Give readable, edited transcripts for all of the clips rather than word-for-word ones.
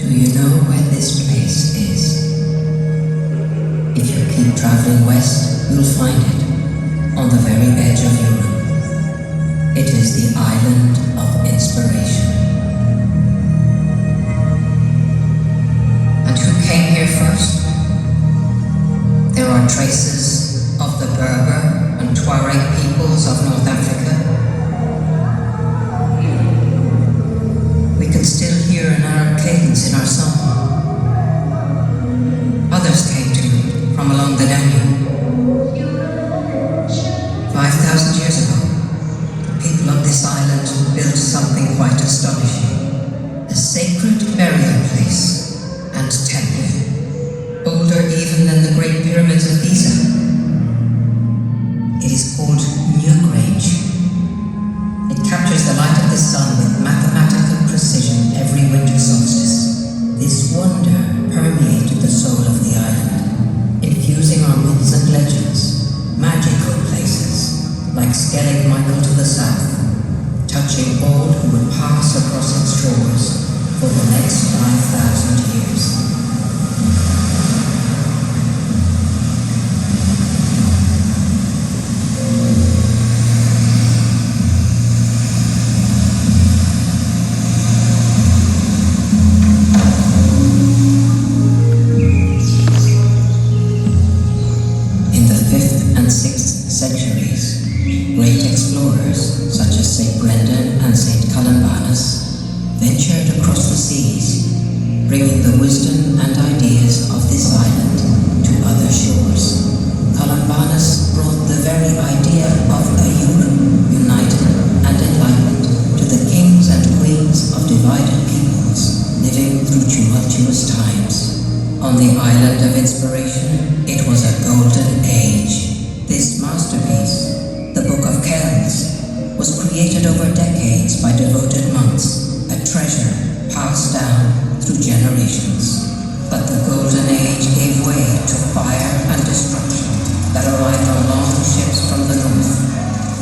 Do you know where this place is? If you keep traveling west, you'll find it on the very edge of Europe. It is the island of inspiration. And who came here first? There are traces of the Berber and Tuareg peoples of North Africa. We can still hear an Arab cadence in our song. Others came to it from along the Danube. 5,000 years ago, the people of this island built something quite astonishing. A sacred burial place and temple, older even than the Great Pyramids of Giza. It is called Newgrange. It captures the light of the sun with mathematical precision every winter solstice. This wonder permeated the soul of the island, infusing our myths and legends, magical places, like Skellig Michael to the south, touching all who would pass across its shores for the next 5,000 years. Great explorers, such as St. Brendan and St. Columbanus, ventured across the seas, bringing the wisdom and ideas of this island to other shores. Columbanus brought the very idea of a Europe united and enlightened to the kings and queens of divided peoples living through tumultuous times. On the island of inspiration, it was a golden age. This masterpiece, the Book of Kells, was created over decades by devoted monks, a treasure passed down through generations. But the Golden Age gave way to fire and destruction that arrived on long ships from the north.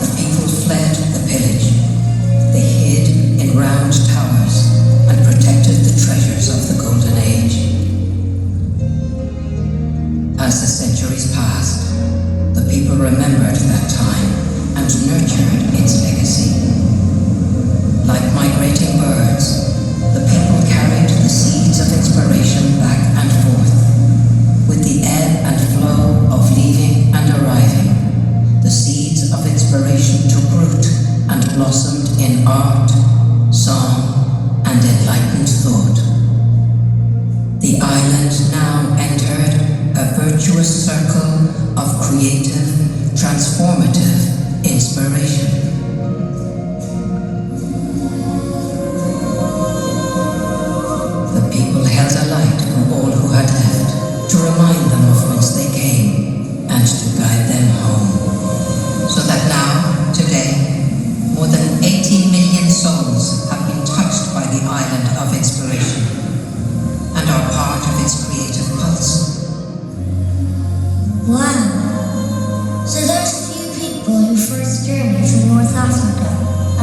The people fled the pillage. They hid in round towers and protected the treasures of the Golden Age. As the centuries passed, the people remembered that time and nurtured its legacy. Like migrating birds, the people carried the seeds of inspiration back and forth. With the ebb and flow of leaving and arriving, the seeds of inspiration took root and blossomed in art, song, and enlightened thought. The island now entered a virtuous circle of creative, transformative inspiration. The people held a light for all who had left, to remind them of whence they came and to guide them home. So that now, today, more than 80 million souls have been touched by the island of inspiration and are part of its creative pulse. Wow! So there's who first journeyed from North Africa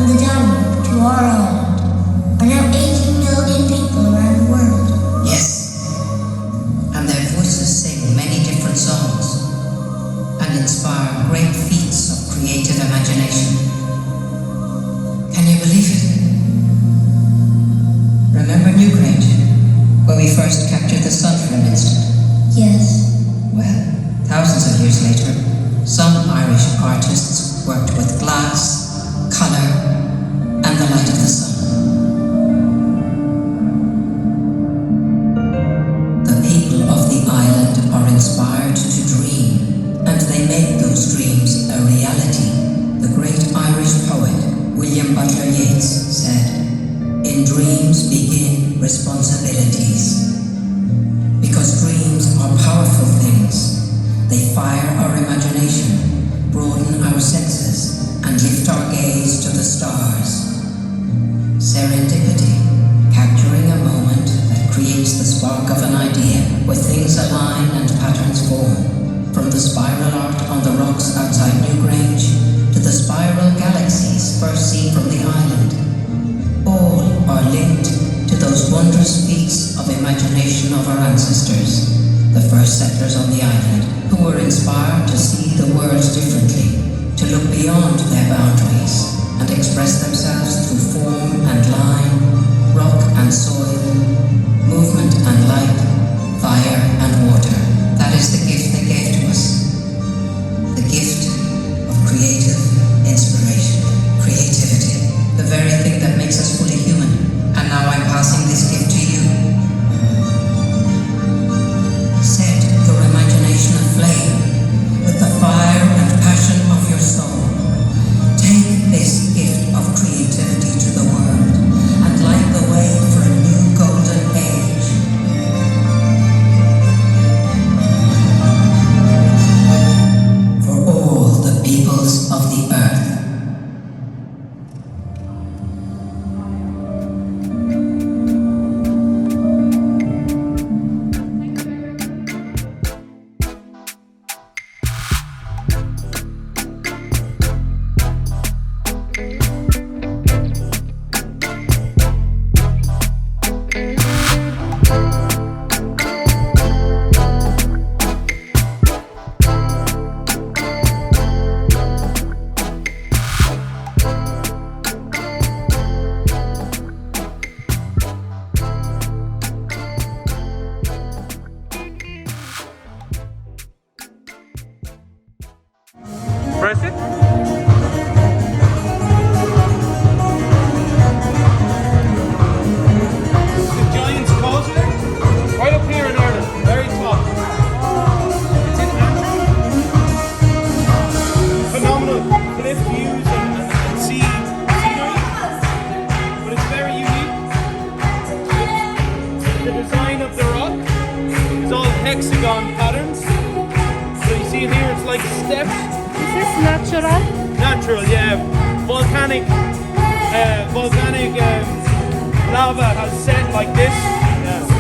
and the Danube to our island are now 80 million people around the world. Yes, and their voices sing many different songs and inspire great feats of creative imagination. Can you believe it? Remember Newgrange, where we first captured the sun for an instant? Yes. Well, thousands of years later, some Irish artists worked with glass, color, and the light of the sun. The people of the island are inspired to dream, and they make those dreams a reality. The great Irish poet William Butler Yeats said, "In dreams begin responsibilities." Because dreams are powerful things. They fire our imagination, broaden our senses, and lift our gaze to the stars. Serendipity, capturing a moment that creates the spark of an idea where things align and patterns form. From the spiral art on the rocks outside Newgrange to the spiral galaxies first seen from the island. All are linked to those wondrous feats of imagination of our ancestors, the first settlers on the island, who were inspired to see the world differently, to look beyond their boundaries and express themselves through form and line, rock and soil, movement and light, fire and water. That is the gift they gave to us. The gift of creative inspiration, creativity, the very thing that makes us fully human. And now I'm passing this gift to you. Set your imagination aflame with the fire and passion of your soul. Take this gift of creativity to the world and light the way for a new golden age. For all the peoples of the earth. Press it. The Giants culture, right up here in Ireland, very top. It's in Antrim. Phenomenal cliff views and sea scenery, but it's very unique. The design of the rock is all hexagon patterns. So you see here, it's like steps. Is this natural? Natural, yeah. Volcanic lava has set like this. Yeah.